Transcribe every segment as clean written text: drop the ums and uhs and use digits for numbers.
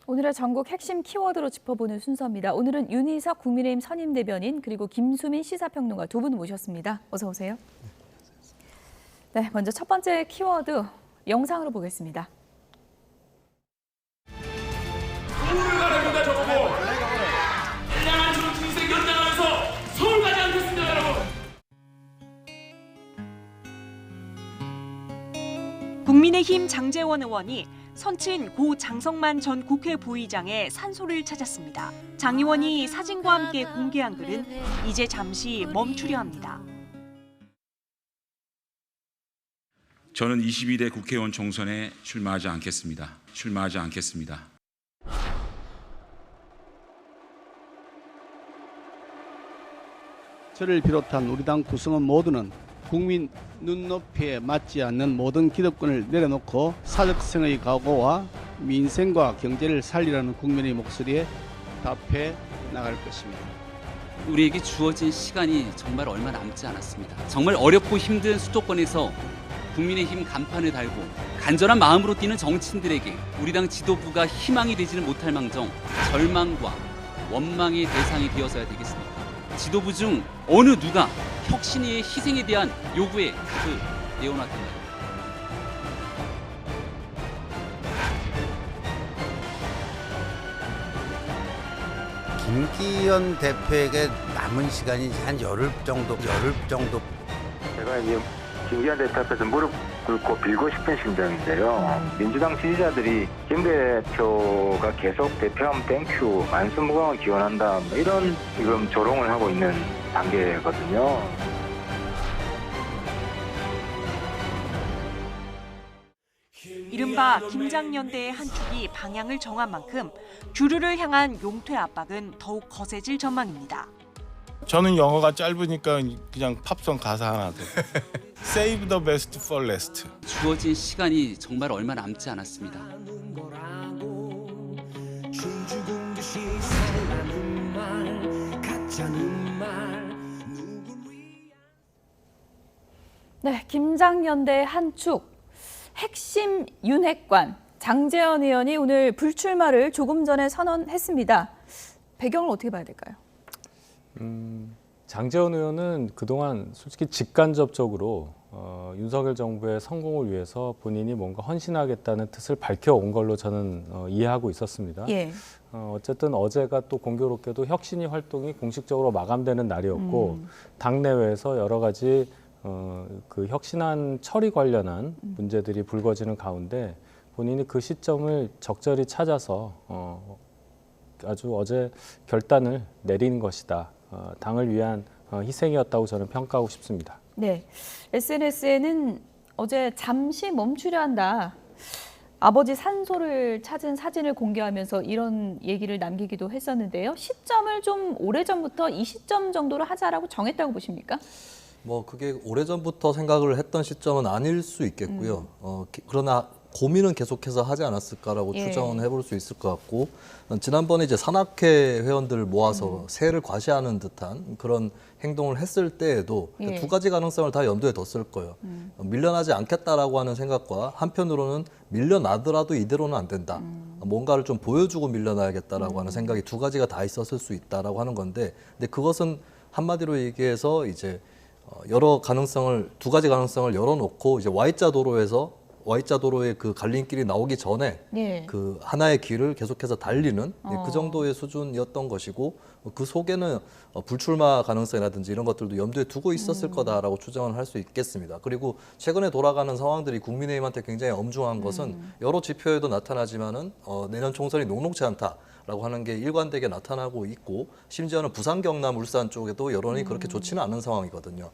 오늘의 전국 핵심 키워드로 짚어보는 순서입니다. 오늘은 윤희석 국민의힘 선임대변인 그리고 김수민 시사평론가 두 분 모셨습니다. 어서 오세요. 네, 먼저 첫 번째 키워드 영상으로 보겠습니다. 서울을 가랍니다, 저보고. 일량한 정치 인생 연장하면서 서울 가지 않겠습니다, 여러분. 국민의힘 장제원 의원이 선친 고 장성만 전 국회 부의장의 산소를 찾았습니다. 장 의원이 사진과 함께 공개한 글은 이제 잠시 멈추려 합니다. 저는 22대 국회의원 총선에 출마하지 않겠습니다. 저를 비롯한 우리 당 구성원 모두는 국민 눈높이에 맞지 않는 모든 기득권을 내려놓고 사적성의 각오와 민생과 경제를 살리라는 국민의 목소리에 답해 나갈 것입니다. 우리에게 주어진 시간이 정말 얼마 남지 않았습니다. 정말 어렵고 힘든 수도권에서 국민의힘 간판을 달고 간절한 마음으로 뛰는 정치인들에게 우리 당 지도부가 희망이 되지는 못할 망정 절망과 원망의 대상이 되어서야 되겠습니까? 지도부 중 어느 누가 혁신위의 희생에 대한 요구에 답을 내어놨던가요? 김기현 대표에게 남은 시간이 한 열흘 정도. 제가 이제 김기현 대표 앞에서 무릎 꿇고 빌고 싶은 심정인데요. 민주당 지지자들이 김 대표가 계속 대표하면 땡큐, 만수무강을 기원한다, 뭐 이런 지금 조롱을 하고 있는 단계거든요. 이른바 김장연대의 한 축이 방향을 정한 만큼 주류를 향한 용퇴 압박은 더욱 거세질 전망입니다. 저는 영어가 짧으니까 그냥 팝송 가사 하나 더. Save the best for last. 주어진 시간이 정말 얼마 남지 않았습니다. 네, 김장연대의 한 축, 핵심 윤핵관 장제원 의원이 오늘 불출마를 조금 전에 선언했습니다. 배경을 어떻게 봐야 될까요? 장제원 의원은 그동안 솔직히 직간접적으로 윤석열 정부의 성공을 위해서 본인이 뭔가 헌신하겠다는 뜻을 밝혀온 걸로 저는 이해하고 있었습니다. 예. 어쨌든 어제가 또 공교롭게도 혁신위 활동이 공식적으로 마감되는 날이었고 당내외에서 여러 가지 그 혁신안 처리 관련한 문제들이 불거지는 가운데 본인이 그 시점을 적절히 찾아서 아주 어제 결단을 내린 것이다. 당을 위한 희생이었다고 저는 평가하고 싶습니다. 네, SNS에는 어제 잠시 멈추려 한다. 아버지 산소를 찾은 사진을 공개하면서 이런 얘기를 남기기도 했었는데요. 시점을 좀 오래전부터 이 시점 정도로 하자라고 정했다고 보십니까? 뭐 그게 오래전부터 생각을 했던 시점은 아닐 수 있겠고요. 그러나 고민은 계속해서 하지 않았을까라고 추정은 해볼 수 있을 것 같고, 지난번에 이제 산악회 회원들을 모아서 세를 과시하는 듯한 그런 행동을 했을 때에도 두 가지 가능성을 다 염두에 뒀을 거예요. 밀려나지 않겠다라고 하는 생각과 한편으로는 밀려나더라도 이대로는 안 된다. 뭔가를 좀 보여주고 밀려나야겠다라고 하는 생각이 두 가지가 다 있었을 수 있다라고 하는 건데, 근데 그것은 한마디로 얘기해서 이제 여러 가능성을, 두 가지 가능성을 열어놓고 이제 Y자 도로의 그 갈림길이 나오기 전에 그 하나의 길을 계속해서 달리는 그 정도의 수준이었던 것이고, 그 속에는 불출마 가능성이라든지 이런 것들도 염두에 두고 있었을 거다라고 추정을 할 수 있겠습니다. 그리고 최근에 돌아가는 상황들이 국민의힘한테 굉장히 엄중한 것은 여러 지표에도 나타나지만은 내년 총선이 녹록지 않다라고 하는 게 일관되게 나타나고 있고, 심지어는 부산, 경남, 울산 쪽에도 여론이 그렇게 좋지는 않은 상황이거든요.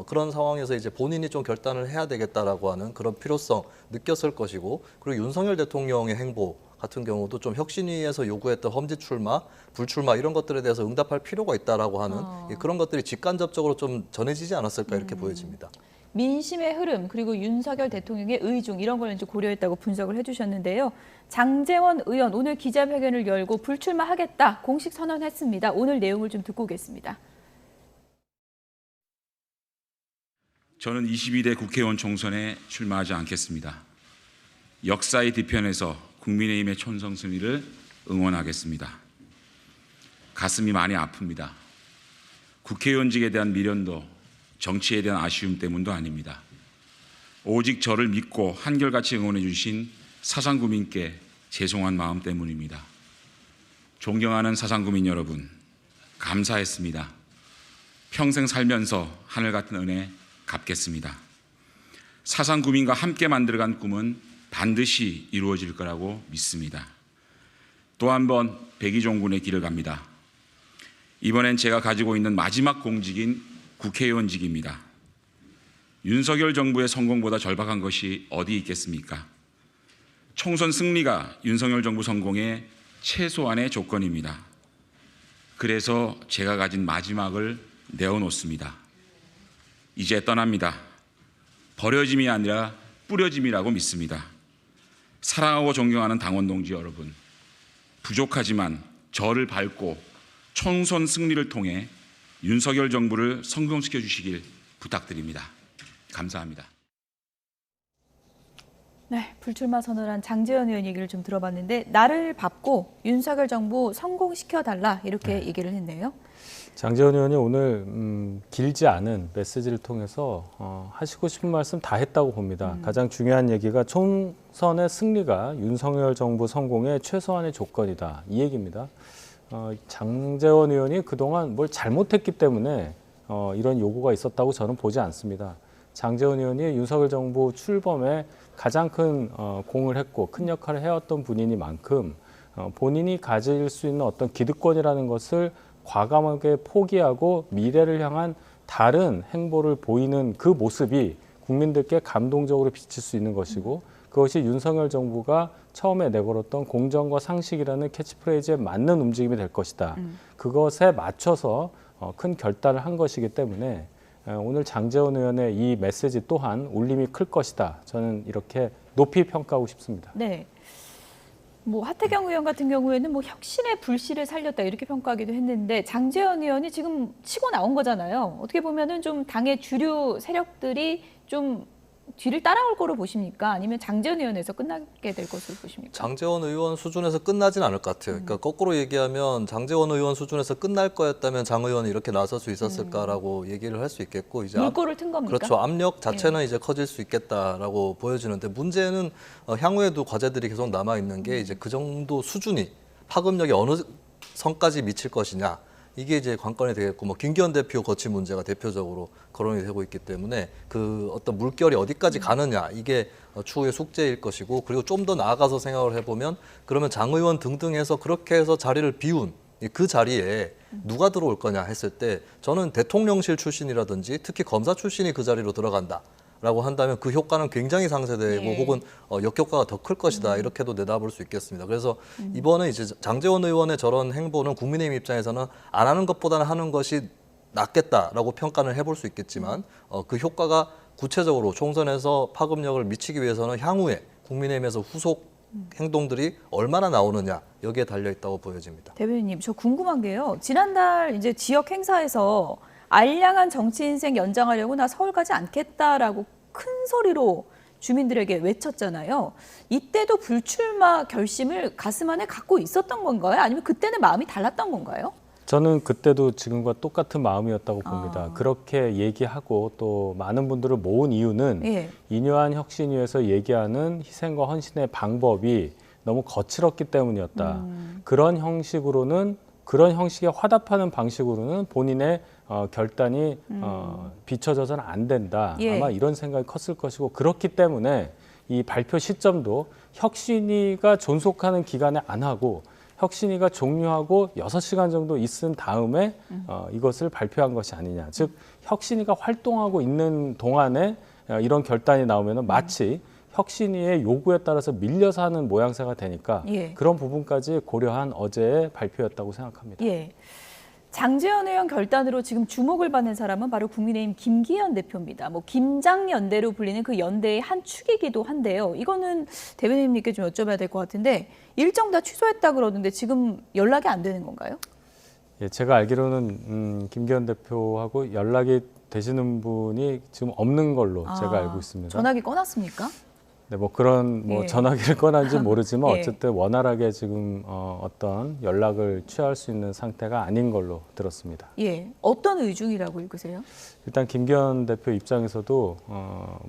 그런 상황에서 이제 본인이 좀 결단을 해야 되겠다라고 하는 그런 필요성 느꼈을 것이고, 그리고 윤석열 대통령의 행보 같은 경우도 좀 혁신위에서 요구했던 험지 출마, 불출마 이런 것들에 대해서 응답할 필요가 있다라고 하는 그런 것들이 직간접적으로 좀 전해지지 않았을까 이렇게 보여집니다. 민심의 흐름 그리고 윤석열 대통령의 의중 이런 걸 이제 고려했다고 분석을 해주셨는데요. 장제원 의원 오늘 기자회견을 열고 불출마하겠다 공식 선언했습니다. 오늘 내용을 좀 듣고 오겠습니다. 저는 22대 국회의원 총선에 출마하지 않겠습니다. 역사의 뒤편에서 국민의힘의 촌성 승리를 응원하겠습니다. 가슴이 많이 아픕니다. 국회의원직에 대한 미련도 정치에 대한 아쉬움 때문도 아닙니다. 오직 저를 믿고 한결같이 응원해 주신 사상구민께 죄송한 마음 때문입니다. 존경하는 사상구민 여러분, 감사했습니다. 평생 살면서 하늘 같은 은혜 갚겠습니다. 사상구민과 함께 만들어간 꿈은 반드시 이루어질 거라고 믿습니다. 또 한 번 백의종군의 길을 갑니다. 이번엔 제가 가지고 있는 마지막 공직인 국회의원직입니다. 윤석열 정부의 성공보다 절박한 것이 어디 있겠습니까? 총선 승리가 윤석열 정부 성공의 최소한의 조건입니다. 그래서 제가 가진 마지막을 내어놓습니다. 이제 떠납니다. 버려짐이 아니라 뿌려짐이라고 믿습니다. 사랑하고 존경하는 당원 동지 여러분, 부족하지만 저를 밟고 총선 승리를 통해 윤석열 정부를 성공시켜 주시길 부탁드립니다. 감사합니다. 네, 불출마 선언한 장제원 의원 얘기를 좀 들어봤는데 나를 밟고 윤석열 정부 성공시켜달라 이렇게 얘기를 했네요. 장제원 의원이 오늘 길지 않은 메시지를 통해서 하시고 싶은 말씀 다 했다고 봅니다. 가장 중요한 얘기가 총선의 승리가 윤석열 정부 성공의 최소한의 조건이다. 이 얘기입니다. 장제원 의원이 그동안 뭘 잘못했기 때문에 이런 요구가 있었다고 저는 보지 않습니다. 장제원 의원이 윤석열 정부 출범에 가장 큰 공을 했고 큰 역할을 해왔던 분이니만큼 본인이 가질 수 있는 어떤 기득권이라는 것을 과감하게 포기하고 미래를 향한 다른 행보를 보이는 그 모습이 국민들께 감동적으로 비칠 수 있는 것이고 그것이 윤석열 정부가 처음에 내걸었던 공정과 상식이라는 캐치프레이즈에 맞는 움직임이 될 것이다. 그것에 맞춰서 큰 결단을 한 것이기 때문에 오늘 장제원 의원의 이 메시지 또한 울림이 클 것이다. 저는 이렇게 높이 평가하고 싶습니다. 네. 뭐 하태경 의원 같은 경우에는 뭐 혁신의 불씨를 살렸다 이렇게 평가하기도 했는데 장제원 의원이 지금 치고 나온 거잖아요. 어떻게 보면은 좀 당의 주류 세력들이 좀 뒤를 따라올 거로 보십니까? 아니면 장제원 의원에서 끝나게 될 것으로 보십니까? 장제원 의원 수준에서 끝나진 않을 것 같아요. 그러니까 거꾸로 얘기하면 장제원 의원 수준에서 끝날 거였다면 장 의원이 이렇게 나설 수 있었을까라고 얘기를 할 수 있겠고 이제 물꼬를 튼 겁니까? 그렇죠. 압력 자체는 이제 커질 수 있겠다라고 보여지는데 문제는 향후에도 과제들이 계속 남아 있는 게 이제 그 정도 수준이 파급력이 어느 선까지 미칠 것이냐. 이게 이제 관건이 되겠고, 뭐 김기현 대표 거취 문제가 대표적으로 거론이 되고 있기 때문에 그 어떤 물결이 어디까지 가느냐 이게 추후의 숙제일 것이고, 그리고 좀 더 나아가서 생각을 해보면 그러면 장 의원 등등 해서 그렇게 해서 자리를 비운 그 자리에 누가 들어올 거냐 했을 때 저는 대통령실 출신이라든지 특히 검사 출신이 그 자리로 들어간다. 라고 한다면 그 효과는 굉장히 상쇄되고 혹은 역효과가 더 클 것이다 이렇게도 내다볼 수 있겠습니다. 그래서 이번에 이제 장제원 의원의 저런 행보는 국민의힘 입장에서는 안 하는 것보다는 하는 것이 낫겠다라고 평가를 해볼 수 있겠지만 그 효과가 구체적으로 총선에서 파급력을 미치기 위해서는 향후에 국민의힘에서 후속 행동들이 얼마나 나오느냐 여기에 달려 있다고 보여집니다. 대변인님, 저 궁금한 게요. 지난달 이제 지역 행사에서 알량한 정치 인생 연장하려고 나 서울 가지 않겠다라고 큰 소리로 주민들에게 외쳤잖아요. 이때도 불출마 결심을 가슴 안에 갖고 있었던 건가요? 아니면 그때는 마음이 달랐던 건가요? 저는 그때도 지금과 똑같은 마음이었다고 봅니다. 그렇게 얘기하고 또 많은 분들을 모은 이유는 인요한 혁신위에서 얘기하는 희생과 헌신의 방법이 너무 거칠었기 때문이었다. 그런 형식에 화답하는 방식으로는 본인의 결단이 비춰져서는 안 된다. 아마 이런 생각이 컸을 것이고 그렇기 때문에 이 발표 시점도 혁신위가 존속하는 기간에 안 하고 혁신위가 종료하고 6시간 정도 있은 다음에 이것을 발표한 것이 아니냐. 즉 혁신위가 활동하고 있는 동안에 이런 결단이 나오면 마치 혁신위의 요구에 따라서 밀려서 하는 모양새가 되니까 그런 부분까지 고려한 어제의 발표였다고 생각합니다. 장제원 의원 결단으로 지금 주목을 받는 사람은 바로 국민의힘 김기현 대표입니다. 뭐 김장연대로 불리는 그 연대의 한 축이기도 한데요. 이거는 대변인님께 좀 여쭤봐야 될 것 같은데 일정 다 취소했다 그러는데 지금 연락이 안 되는 건가요? 제가 알기로는 김기현 대표하고 연락이 되시는 분이 지금 없는 걸로 제가 알고 있습니다. 전화기 꺼놨습니까? 네, 뭐 그런 뭐 예. 전화기를 꺼낸지 모르지만 예. 어쨌든 원활하게 지금 어떤 연락을 취할 수 있는 상태가 아닌 걸로 들었습니다. 예, 어떤 의중이라고 읽으세요? 일단 김기현 대표 입장에서도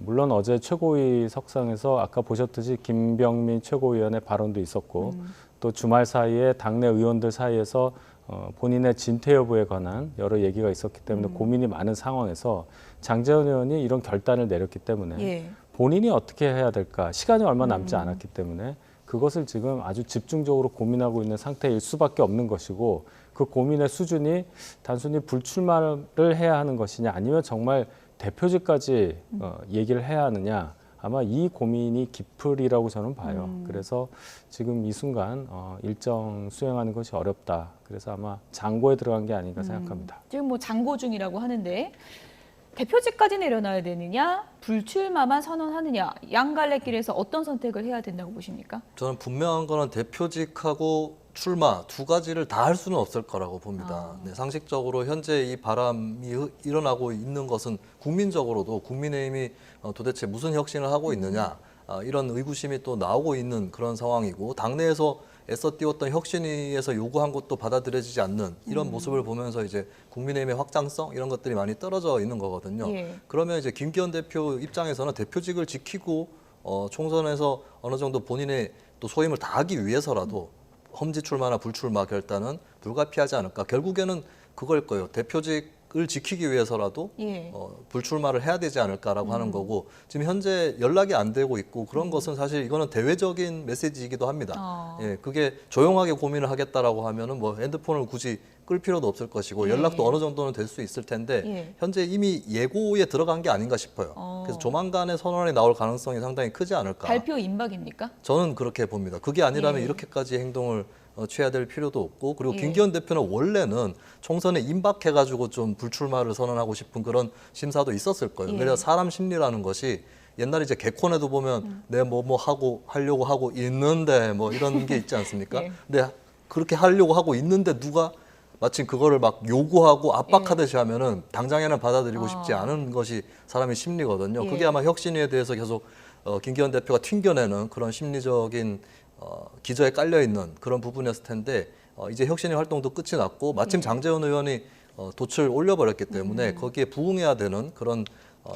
물론 어제 최고위 석상에서 아까 보셨듯이 김병민 최고위원의 발언도 있었고 또 주말 사이에 당내 의원들 사이에서 본인의 진퇴 여부에 관한 여러 얘기가 있었기 때문에 고민이 많은 상황에서 장제원 의원이 이런 결단을 내렸기 때문에 예. 본인이 어떻게 해야 될까 시간이 얼마 남지 않았기 때문에 그것을 지금 아주 집중적으로 고민하고 있는 상태일 수밖에 없는 것이고 그 고민의 수준이 단순히 불출마를 해야 하는 것이냐 아니면 정말 대표직까지 얘기를 해야 하느냐 아마 이 고민이 깊으리라고 저는 봐요. 그래서 지금 이 순간 일정 수행하는 것이 어렵다. 그래서 아마 장고에 들어간 게 아닌가 생각합니다. 지금 뭐 장고 중이라고 하는데 대표직까지 내려놔야 되느냐, 불출마만 선언하느냐, 양갈래길에서 어떤 선택을 해야 된다고 보십니까? 저는 분명한 거는 대표직하고 출마 두 가지를 다 할 수는 없을 거라고 봅니다. 네, 상식적으로 현재 이 바람이 일어나고 있는 것은 국민적으로도 국민의힘이 도대체 무슨 혁신을 하고 있느냐 이런 의구심이 또 나오고 있는 그런 상황이고 당내에서 애써 띄웠던 혁신위에서 요구한 것도 받아들여지지 않는 이런 모습을 보면서 이제 국민의힘의 확장성 이런 것들이 많이 떨어져 있는 거거든요. 예. 그러면 이제 김기현 대표 입장에서는 대표직을 지키고 총선에서 어느 정도 본인의 또 소임을 다하기 위해서라도 험지 출마나 불출마 결단은 불가피하지 않을까. 결국에는 그걸 거예요. 대표직을 지키기 위해서라도 예. 불출마를 해야 되지 않을까라고 하는 거고 지금 현재 연락이 안 되고 있고 그런 것은 사실 이거는 대외적인 메시지이기도 합니다. 예, 그게 조용하게 고민을 하겠다라고 하면은 뭐 핸드폰을 굳이 끌 필요도 없을 것이고 연락도 어느 정도는 될 수 있을 텐데 현재 이미 예고에 들어간 게 아닌가 싶어요. 그래서 조만간에 선언이 나올 가능성이 상당히 크지 않을까. 발표 임박입니까? 저는 그렇게 봅니다. 그게 아니라면 이렇게까지 행동을 취해야 될 필요도 없고 그리고 김기현 대표는 원래는 총선에 임박해가지고 좀 불출마를 선언하고 싶은 그런 심사도 있었을 거예요. 왜냐하면 사람 심리라는 것이 옛날에 이제 개콘에도 보면 내 뭐 하고 하려고 하고 있는데 뭐 이런 게 있지 않습니까? 근데 그렇게 하려고 하고 있는데 누가 마침 그거를 막 요구하고 압박하듯이 하면은 당장에는 받아들이고 싶지 않은 것이 사람의 심리거든요. 그게 아마 혁신위에 대해서 계속 김기현 대표가 튕겨내는 그런 심리적인 기저에 깔려 있는 그런 부분이었을 텐데 이제 혁신위 활동도 끝이 났고 마침 장제원 의원이 돛을 올려버렸기 때문에 거기에 부응해야 되는 그런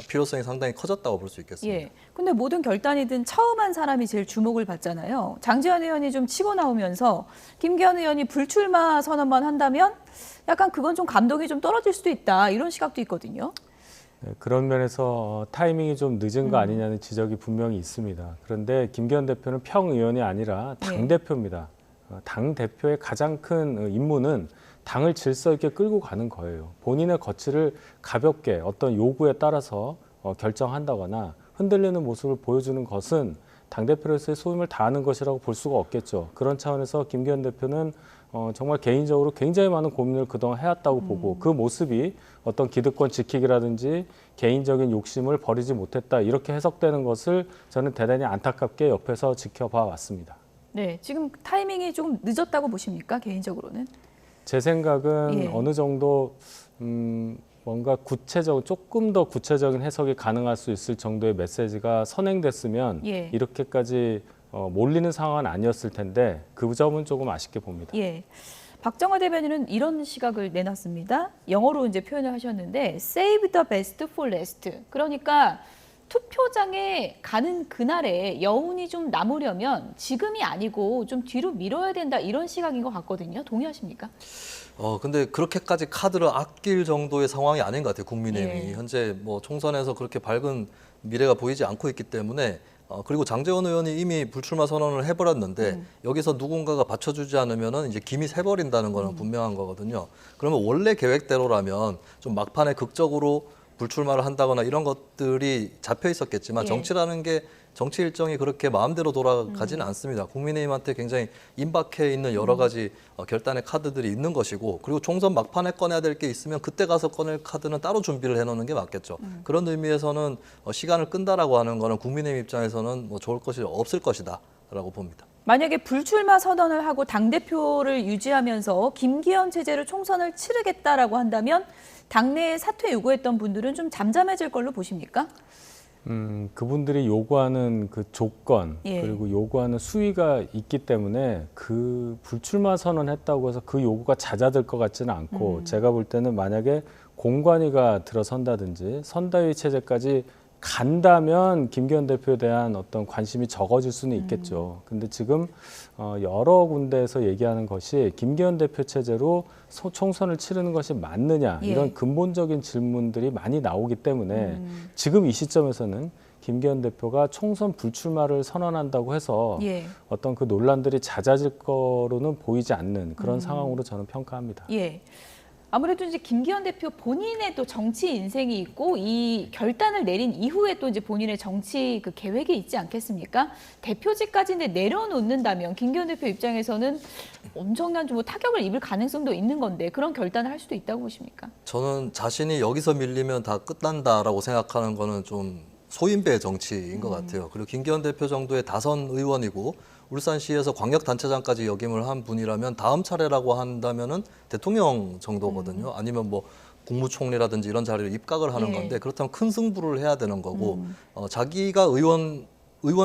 필요성이 상당히 커졌다고 볼 수 있겠습니다. 예. 근데 모든 결단이든 처음 한 사람이 제일 주목을 받잖아요. 장제원 의원이 좀 치고 나오면서 김기현 의원이 불출마 선언만 한다면 약간 그건 좀 감동이 좀 떨어질 수도 있다. 이런 시각도 있거든요. 네, 그런 면에서 타이밍이 좀 늦은 거 아니냐는 지적이 분명히 있습니다. 그런데 김기현 대표는 평의원이 아니라 당대표입니다. 당대표의 가장 큰 임무는 당을 질서 있게 끌고 가는 거예요. 본인의 거취를 가볍게 어떤 요구에 따라서 결정한다거나 흔들리는 모습을 보여주는 것은 당대표로서의 소임을 다하는 것이라고 볼 수가 없겠죠. 그런 차원에서 김기현 대표는 정말 개인적으로 굉장히 많은 고민을 그동안 해왔다고 보고 그 모습이 어떤 기득권 지키기라든지 개인적인 욕심을 버리지 못했다 이렇게 해석되는 것을 저는 대단히 안타깝게 옆에서 지켜봐 왔습니다. 네, 지금 타이밍이 좀 늦었다고 보십니까? 개인적으로는? 제 생각은 어느 정도 뭔가 조금 더 구체적인 해석이 가능할 수 있을 정도의 메시지가 선행됐으면 이렇게까지 몰리는 상황은 아니었을 텐데 그 점은 조금 아쉽게 봅니다. 예. 박정화 대변인은 이런 시각을 내놨습니다. 영어로 이제 표현을 하셨는데 Save the best for last. 그러니까 투표장에 가는 그날에 여운이 좀 남으려면 지금이 아니고 좀 뒤로 미뤄야 된다 이런 시각인 것 같거든요. 동의하십니까? 근데 그렇게까지 카드를 아낄 정도의 상황이 아닌 것 같아요. 국민의힘이 현재 뭐 총선에서 그렇게 밝은 미래가 보이지 않고 있기 때문에 그리고 장제원 의원이 이미 불출마 선언을 해버렸는데 여기서 누군가가 받쳐주지 않으면은 이제 김이 새버린다는 거는 분명한 거거든요. 그러면 원래 계획대로라면 좀 막판에 극적으로 불출마를 한다거나 이런 것들이 잡혀 있었겠지만 정치라는 게 정치 일정이 그렇게 마음대로 돌아가지는 않습니다. 국민의힘한테 굉장히 임박해 있는 여러 가지 결단의 카드들이 있는 것이고 그리고 총선 막판에 꺼내야 될 게 있으면 그때 가서 꺼낼 카드는 따로 준비를 해놓는 게 맞겠죠. 그런 의미에서는 시간을 끈다라고 하는 거는 국민의힘 입장에서는 뭐 좋을 것이 없을 것이다라고 봅니다. 만약에 불출마 선언을 하고 당대표를 유지하면서 김기현 체제로 총선을 치르겠다라고 한다면 당내에 사퇴 요구했던 분들은 좀 잠잠해질 걸로 보십니까? 그분들이 요구하는 그 조건 예. 그리고 요구하는 수위가 있기 때문에 그 불출마 선언했다고 해서 그 요구가 잦아들 것 같지는 않고 제가 볼 때는 만약에 공관위가 들어선다든지 선대위 체제까지 간다면 김기현 대표에 대한 어떤 관심이 적어질 수는 있겠죠. 근데 지금 여러 군데에서 얘기하는 것이 김기현 대표 체제로 총선을 치르는 것이 맞느냐 예. 이런 근본적인 질문들이 많이 나오기 때문에 지금 이 시점에서는 김기현 대표가 총선 불출마를 선언한다고 해서 예. 어떤 그 논란들이 잦아질 거로는 보이지 않는 그런 상황으로 저는 평가합니다. 예. 아무래도 이제 김기현 대표 본인의 또 정치 인생이 있고 이 결단을 내린 이후에 또 이제 본인의 정치 그 계획이 있지 않겠습니까? 대표직까지 내려놓는다면 김기현 대표 입장에서는 엄청난 좀 타격을 입을 가능성도 있는 건데 그런 결단을 할 수도 있다고 보십니까? 저는 자신이 여기서 밀리면 다 끝난다라고 생각하는 거는 좀 소인배 정치인 것 같아요. 그리고 김기현 대표 정도의 다선 의원이고 울산시에서 광역단체장까지 역임을 한 분이라면 다음 차례라고 한다면은 대통령 정도거든요. 아니면 뭐 국무총리라든지 이런 자리로 입각을 하는 예. 건데 그렇다면 큰 승부를 해야 되는 거고 자기가 의원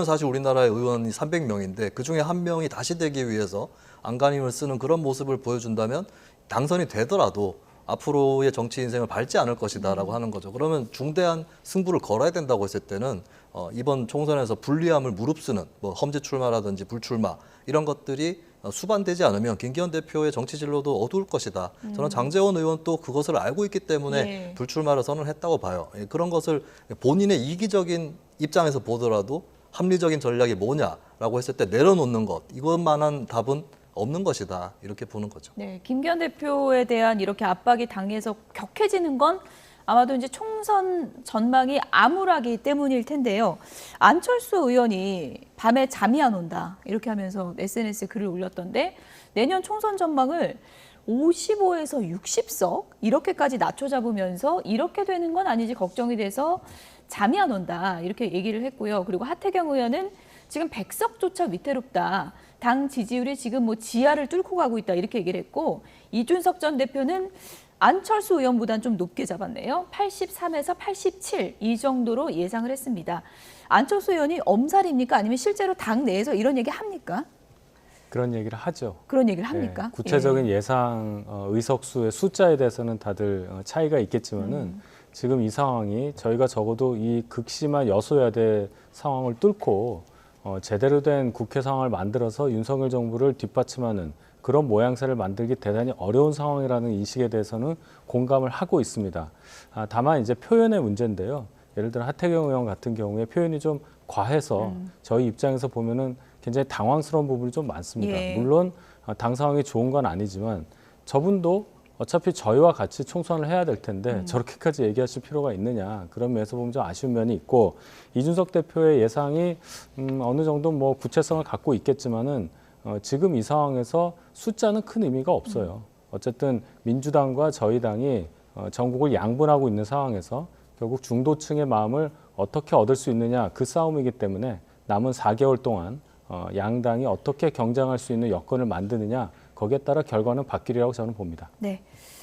사실 우리나라의 의원이 300명인데 그중에 한 명이 다시 되기 위해서 안간힘을 쓰는 그런 모습을 보여준다면 당선이 되더라도 앞으로의 정치 인생을 밟지 않을 것이다라고 하는 거죠. 그러면 중대한 승부를 걸어야 된다고 했을 때는 이번 총선에서 불리함을 무릅쓰는 뭐 험지 출마라든지 불출마 이런 것들이 수반되지 않으면 김기현 대표의 정치 진로도 어두울 것이다. 저는 장제원 의원 또 그것을 알고 있기 때문에 예. 불출마를 선언했다고 봐요. 그런 것을 본인의 이기적인 입장에서 보더라도 합리적인 전략이 뭐냐라고 했을 때 내려놓는 것 이것만한 답은 없는 것이다 이렇게 보는 거죠. 네, 김기현 대표에 대한 이렇게 압박이 당에서 격해지는 건 아마도 이제 총선 전망이 암울하기 때문일 텐데요. 안철수 의원이 밤에 잠이 안 온다 이렇게 하면서 SNS에 글을 올렸던데 내년 총선 전망을 55에서 60석 이렇게까지 낮춰 잡으면서 이렇게 되는 건 아니지 걱정이 돼서 잠이 안 온다 이렇게 얘기를 했고요. 그리고 하태경 의원은 지금 100석조차 위태롭다. 당 지지율이 지금 뭐 지하를 뚫고 가고 있다 이렇게 얘기를 했고 이준석 전 대표는 안철수 의원보다는 좀 높게 잡았네요. 83에서 87 이 정도로 예상을 했습니다. 안철수 의원이 엄살입니까? 아니면 실제로 당 내에서 이런 얘기 합니까? 그런 얘기를 하죠. 그런 얘기를 합니까? 네, 구체적인 예상 의석수의 숫자에 대해서는 다들 차이가 있겠지만은 지금 이 상황이 저희가 적어도 이 극심한 여소야대 상황을 뚫고 제대로 된 국회 상황을 만들어서 윤석열 정부를 뒷받침하는 그런 모양새를 만들기 대단히 어려운 상황이라는 인식에 대해서는 공감을 하고 있습니다. 다만 이제 표현의 문제인데요. 예를 들어 하태경 의원 같은 경우에 표현이 좀 과해서 저희 입장에서 보면은 굉장히 당황스러운 부분이 좀 많습니다. 예. 물론 당 상황이 좋은 건 아니지만 저분도 어차피 저희와 같이 총선을 해야 될 텐데 저렇게까지 얘기하실 필요가 있느냐 그런 면에서 보면 좀 아쉬운 면이 있고 이준석 대표의 예상이 어느 정도 뭐 구체성을 갖고 있겠지만은 지금 이 상황에서 숫자는 큰 의미가 없어요. 어쨌든 민주당과 저희 당이 전국을 양분하고 있는 상황에서 결국 중도층의 마음을 어떻게 얻을 수 있느냐 그 싸움이기 때문에 남은 4개월 동안 양당이 어떻게 경쟁할 수 있는 여건을 만드느냐 거기에 따라 결과는 바뀌리라고 저는 봅니다. 네.